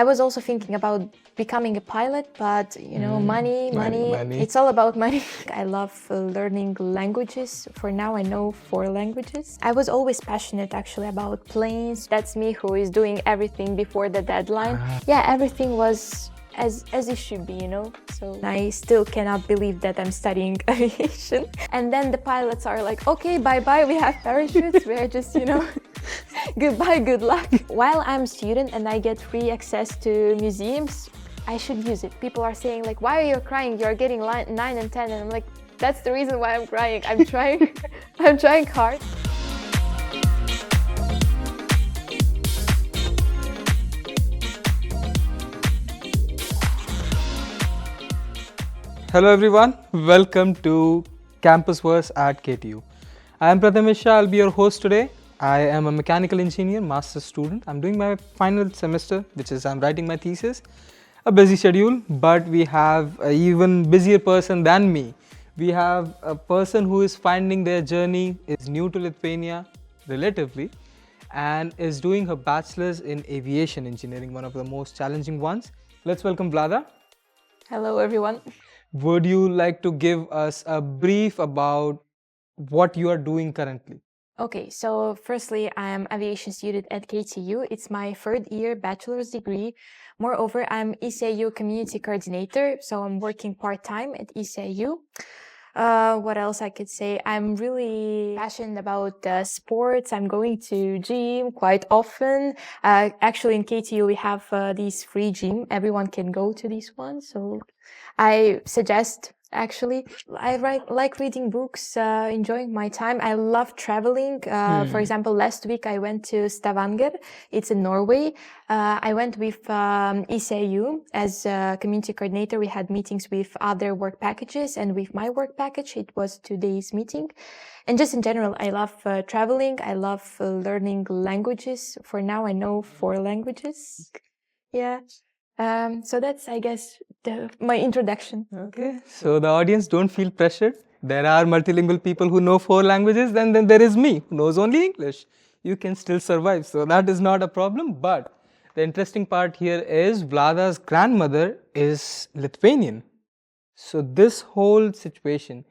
I was also thinking about becoming a pilot, but money, it's all about money. I love learning languages. For now, I know 4 languages. I was always passionate actually about planes. That's me who is doing everything before the deadline. Yeah, everything was as it should be, So I still cannot believe that I'm studying aviation. And then the pilots are like, okay, bye-bye, we have parachutes. We're just, goodbye, good luck. While I'm a student and I get free access to museums, I should use it. People are saying like, why are you crying? You're getting 9 and 10. And I'm like, that's the reason why I'm crying. I'm trying, I'm trying hard. Hello everyone, welcome to CampusVerse at KTU. I am Prathmesh Shah, I'll be your host today. I am a mechanical engineer, master's student. I'm doing my final semester, which is I'm writing my thesis. A busy schedule, but we have an even busier person than me. We have a person who is finding their journey, is new to Lithuania, relatively, and is doing her bachelor's in aviation engineering, one of the most challenging ones. Let's welcome Vlada. Hello everyone. Would you like to give us a brief about what you are doing currently? Okay, so firstly, I am aviation student at KTU. It's my 3rd year bachelor's degree. Moreover, I'm ECIU community coordinator, so I'm working part-time at ECIU. What else I could say? I'm really passionate about sports. I'm going to gym quite often. Actually, in KTU, we have these free gym. Everyone can go to this one. So I suggest, actually, I like reading books, enjoying my time. I love traveling. For example, last week I went to Stavanger. It's in Norway. I went with ECIU as a community coordinator. We had meetings with other work packages, and with my work package, it was 2 days meeting. And just in general, I love traveling. I love learning languages. For now, I know 4 languages. Yeah. So that's, I guess, my introduction. Okay. So the audience, don't feel pressured. There are multilingual people who know 4 languages, then there is me who knows only English. You can still survive. So that is not a problem. But the interesting part here is Vlada's grandmother is Lithuanian. So this whole situation,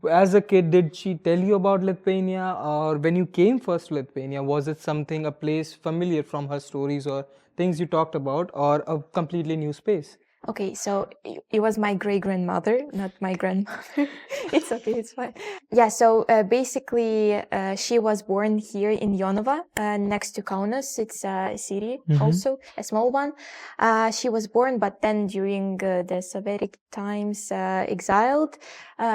as a kid, did she tell you about Lithuania, or when you came first to Lithuania, was it something, a place familiar from her stories or things you talked about, or a completely new space? Okay, so it was my great-grandmother, not my grandmother. It's okay, it's fine. Yeah, so basically she was born here in Jonava, next to Kaunas. It's a city also, a small one. She was born, but then during the Soviet times exiled.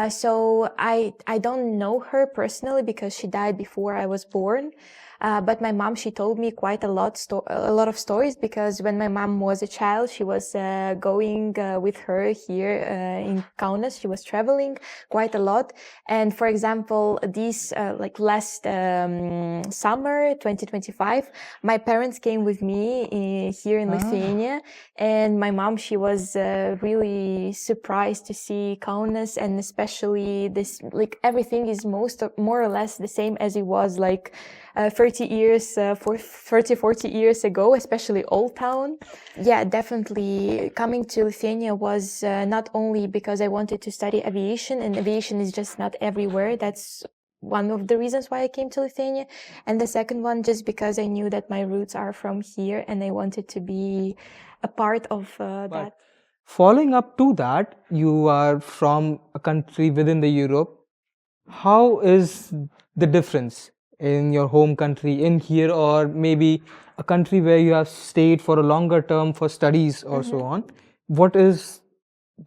So I don't know her personally because she died before I was born. But my mom, she told me quite a lot of stories, because when my mom was a child, she was going with her here in Kaunas. She was traveling quite a lot. And for example, this like last summer, 2025, my parents came with me here in Lithuania, and my mom, she was really surprised to see Kaunas, and especially this, like everything is more or less the same as it was like 40 years ago, especially Old Town. Yeah, definitely coming to Lithuania was not only because I wanted to study aviation, and aviation is just not everywhere. That's one of the reasons why I came to Lithuania. And the second one, just because I knew that my roots are from here and I wanted to be a part of that. Following up to that, you are from a country within the Europe. How is the difference in your home country, in here, or maybe a country where you have stayed for a longer term for studies or so on? What is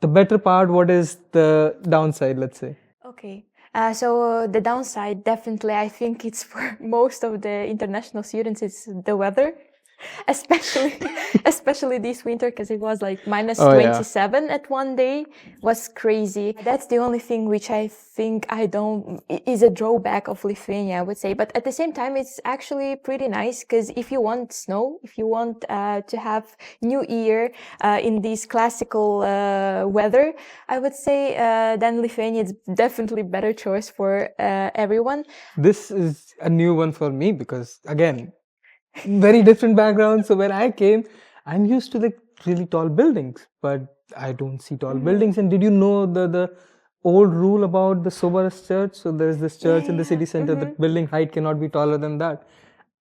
the better part? What is the downside, let's say? Okay. So the downside, definitely, I think it's for most of the international students, it's the weather. Especially this winter, because it was like minus 27 at one day. Was crazy. That's the only thing which I think is a drawback of Lithuania, I would say. But at the same time, it's actually pretty nice, because if you want snow, if you want to have New Year in this classical weather, I would say then Lithuania is definitely better choice for everyone. This is a new one for me, because again, very different background. So when I came, I'm used to the really tall buildings, but I don't see tall buildings. And did you know the old rule about the Soberus church? So there's this church in the city center, the building height cannot be taller than that.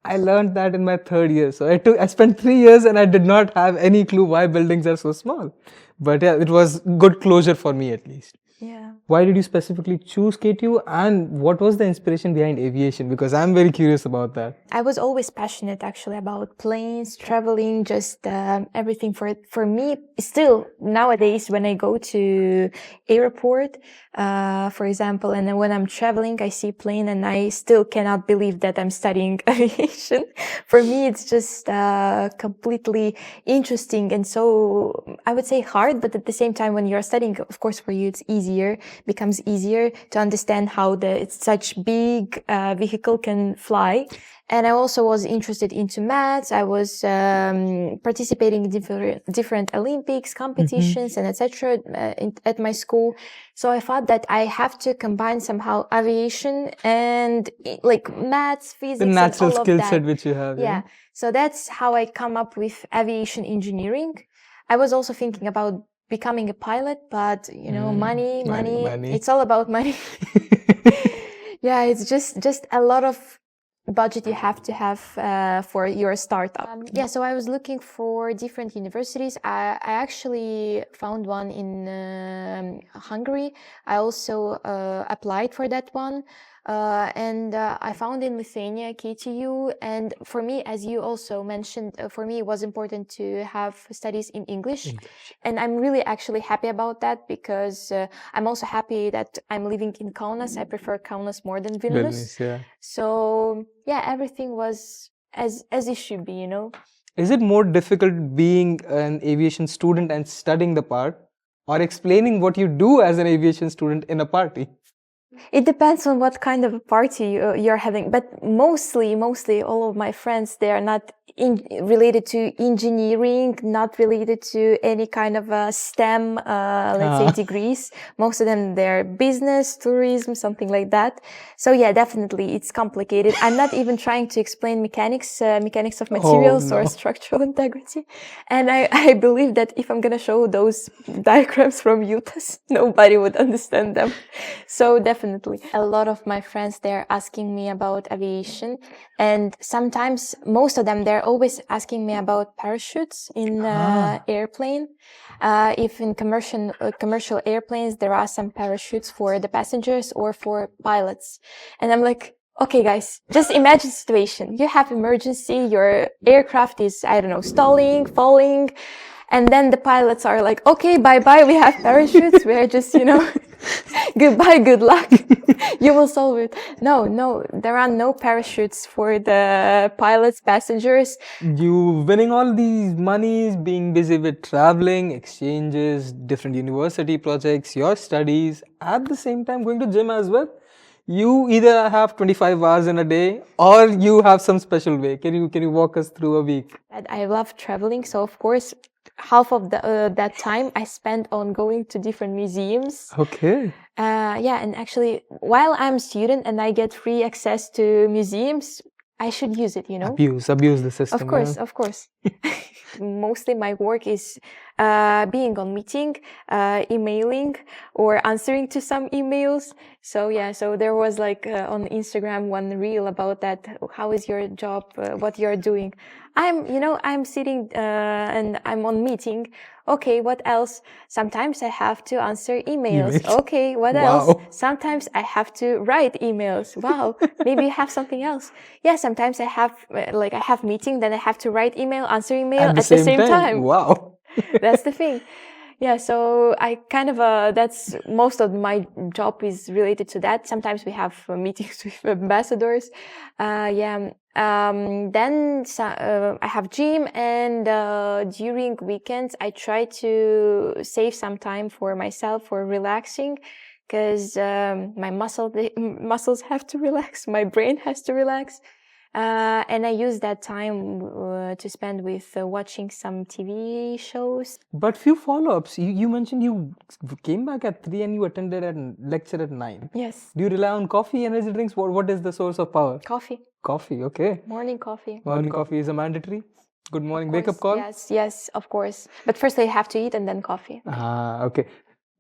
I learned that in my third year. So I spent 3 years and I did not have any clue why buildings are so small. But yeah, it was good closure for me at least. Yeah. Why did you specifically choose KTU and what was the inspiration behind aviation? Because I'm very curious about that. I was always passionate actually about planes, traveling, just everything for me. Still nowadays when I go to airport, for example, and then when I'm traveling, I see plane and I still cannot believe that I'm studying aviation. For me, it's just completely interesting and so I would say hard, but at the same time, when you're studying, of course, for you, it's easier, becomes easier to understand how it's such big vehicle can fly. And I also was interested into maths. I was participating in different Olympics, competitions, and etc. At my school. So I thought that I have to combine somehow aviation and like maths, physics, The natural and all skill of that. set which you have. Yeah. So that's how I come up with aviation engineering. I was also thinking about becoming a pilot, but you know, money. It's all about money. Yeah, it's just a lot of budget you have to have for your startup. Yeah, so I was looking for different universities. I actually found one in Hungary. I also applied for that one. And I found in Lithuania KTU, and for me, as you also mentioned, for me it was important to have studies in English. And I'm really actually happy about that because I'm also happy that I'm living in Kaunas. I prefer Kaunas more than Vilnius. Yeah. So yeah, everything was as it should be, you know. Is it more difficult being an aviation student and studying the part, or explaining what you do as an aviation student in a party? It depends on what kind of a party you're having, but mostly all of my friends, they are not related to engineering, not related to any kind of STEM, let's say degrees. Most of them, they're business, tourism, something like that. So yeah, definitely it's complicated. I'm not even trying to explain mechanics of materials or structural integrity. And I believe that if I'm going to show those diagrams from UTAS, nobody would understand them. So definitely a lot of my friends, they're asking me about aviation, and sometimes most of them, they're always asking me about parachutes in airplane. If in commercial airplanes, there are some parachutes for the passengers or for pilots. And I'm like, okay, guys, just imagine the situation. You have emergency, your aircraft is, I don't know, stalling, falling. And then the pilots are like, okay, bye-bye, we have parachutes. We're just, you know, goodbye, good luck. You will solve it. No, there are no parachutes for the pilots, passengers. You winning all these monies, being busy with traveling, exchanges, different university projects, your studies, at the same time going to gym as well. You either have 25 hours in a day or you have some special way. Can you walk us through a week? I love traveling, so of course, half of that time I spent on going to different museums. Okay. Yeah, and actually, while I'm a student and I get free access to museums, I should use it, you know? Abuse the system. Of course. Mostly my work is being on meeting, emailing, or answering to some emails. So yeah, so there was like on Instagram one reel about that. How is your job? What you're doing? I'm sitting and I'm on meeting. Okay, what else? Sometimes I have to answer emails. Okay, what else? Sometimes I have to write emails. Wow, maybe you have something else. Yeah, sometimes I have meeting, then I have to write email, answer email at the same time. Wow. That's the thing. Yeah, so I kind of, that's most of my job is related to that. Sometimes we have meetings with ambassadors. Then I have gym, and during weekends, I try to save some time for myself for relaxing, because my muscles have to relax, my brain has to relax. And I use that time to spend with watching some TV shows. But few follow-ups. You mentioned you came back at 3 and you attended a lecture at 9. Yes. Do you rely on coffee, energy drinks? What is the source of power? Coffee. Coffee, okay. Morning coffee. Morning coffee is a mandatory? Good morning Of wake up course, call? Yes, of course. But first I have to eat and then coffee. Okay.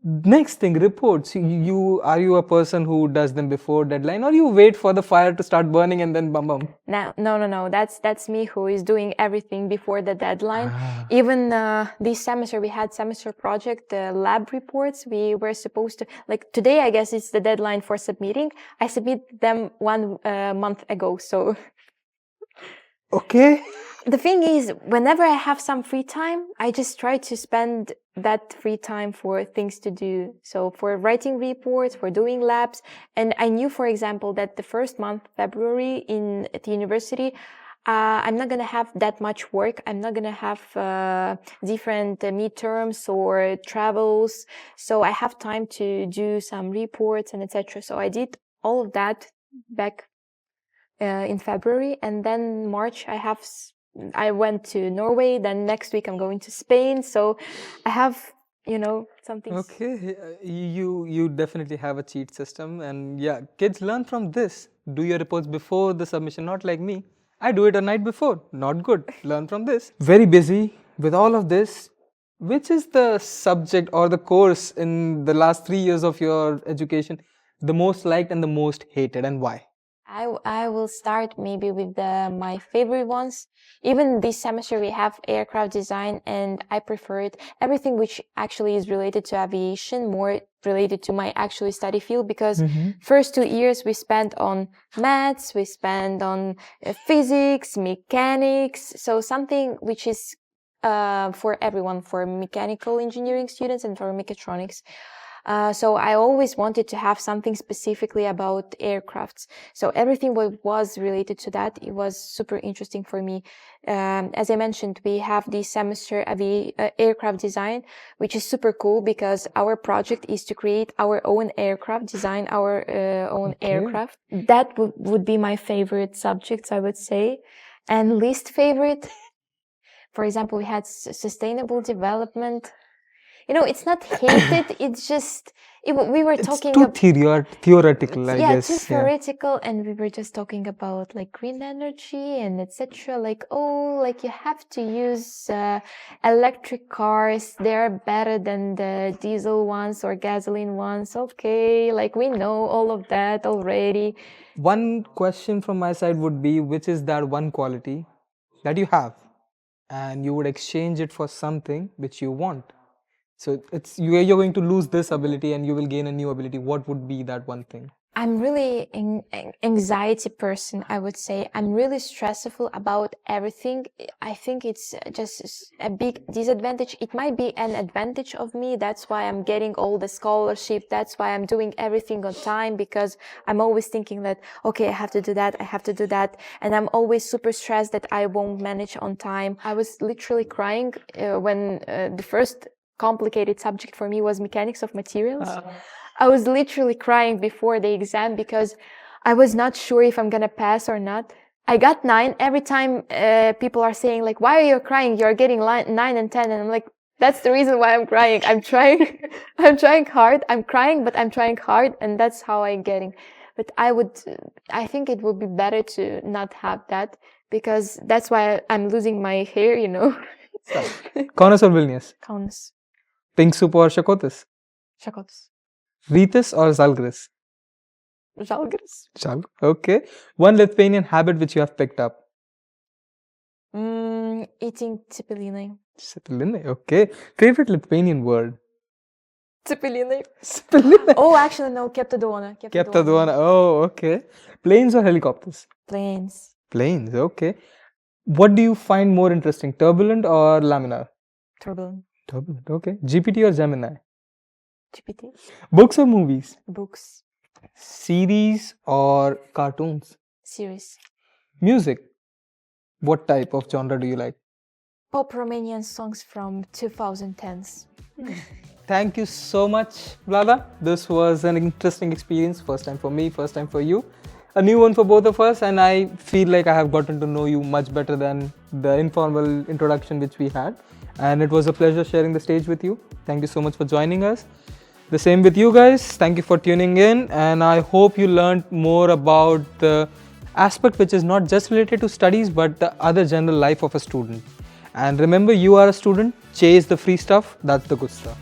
Next thing, reports. Are you a person who does them before deadline, or you wait for the fire to start burning and then bum? No. That's me who is doing everything before the deadline. Ah. Even this semester we had semester project, the lab reports. We were supposed to, like today, I guess it's the deadline for submitting. I submit them 1 month ago. So Okay. the thing is, whenever I have some free time, I just try to spend that free time for things to do. So for writing reports, for doing labs. And I knew, for example, that the first month, February at the university, I'm not going to have that much work. I'm not going to have different midterms or travels. So I have time to do some reports and etc. So I did all of that back in February, and then March I went to Norway. Then next week I'm going to Spain. So I have, something. Okay, you definitely have a cheat system, and yeah, kids learn from this. Do your reports before the submission, not like me. I do it a night before. Not good. Learn from this. Very busy with all of this. Which is the subject or the course in the last 3 years of your education the most liked and the most hated, and why? I will start maybe with my favorite ones. Even this semester we have aircraft design, and I prefer it. Everything which actually is related to aviation, more related to my actually study field, because first 2 years we spent on maths, we spent on physics, mechanics. So something which is for everyone, for mechanical engineering students and for mechatronics. So I always wanted to have something specifically about aircrafts. So everything what was related to that, it was super interesting for me. As I mentioned, we have this semester aircraft design, which is super cool because our project is to create our own aircraft, design our own aircraft. That would be my favorite subjects, I would say. And least favorite, for example, we had sustainable development. It's not hated. It's just we were talking. It's too theoretical, I guess. Too theoretical, and we were just talking about like green energy and etc. Like you have to use electric cars. They're better than the diesel ones or gasoline ones. Okay, like we know all of that already. One question from my side would be, which is that one quality that you have, and you would exchange it for something which you want? So you're going to lose this ability and you will gain a new ability. What would be that one thing? I'm really an anxiety person, I would say. I'm really stressful about everything. I think it's just a big disadvantage. It might be an advantage of me. That's why I'm getting all the scholarship. That's why I'm doing everything on time, because I'm always thinking that, okay, I have to do that. And I'm always super stressed that I won't manage on time. I was literally crying when the first complicated subject for me was mechanics of materials. I was literally crying before the exam because I was not sure if I'm gonna pass or not. I got 9. Every time people are saying like, why are you crying? You're getting 9 and 10. And I'm like, that's the reason why I'm crying. I'm trying hard. I'm crying, but I'm trying hard. And that's how I'm getting. But I think it would be better to not have that, because that's why I'm losing my hair, Kaunas or Vilnius? Kaunas. Pink soup or shakotis? Shakotis. Rytis or Zalgiris? Zalgiris. Okay. One Lithuanian habit which you have picked up? Eating cepelinai. Cepelinai, okay. Favorite Lithuanian word? Cepelinai. Cepelinai. Oh, actually, no. Kepta duona. Kepta duona. Oh, okay. Planes or helicopters? Planes. Planes, okay. What do you find more interesting, turbulent or laminar? Turbulent. Turbulent, okay. GPT or Gemini? GPT. Books or movies? Books. Series or cartoons? Series. Music. What type of genre do you like? Pop Romanian songs from 2010s. Thank you so much, Vlada. This was an interesting experience. First time for me, first time for you. A new one for both of us, and I feel like I have gotten to know you much better than the informal introduction which we had. And it was a pleasure sharing the stage with you. Thank you so much for joining us. The same with you guys. Thank you for tuning in, and I hope you learned more about the aspect which is not just related to studies but the other general life of a student. And remember, you are a student, chase the free stuff, that's the good stuff.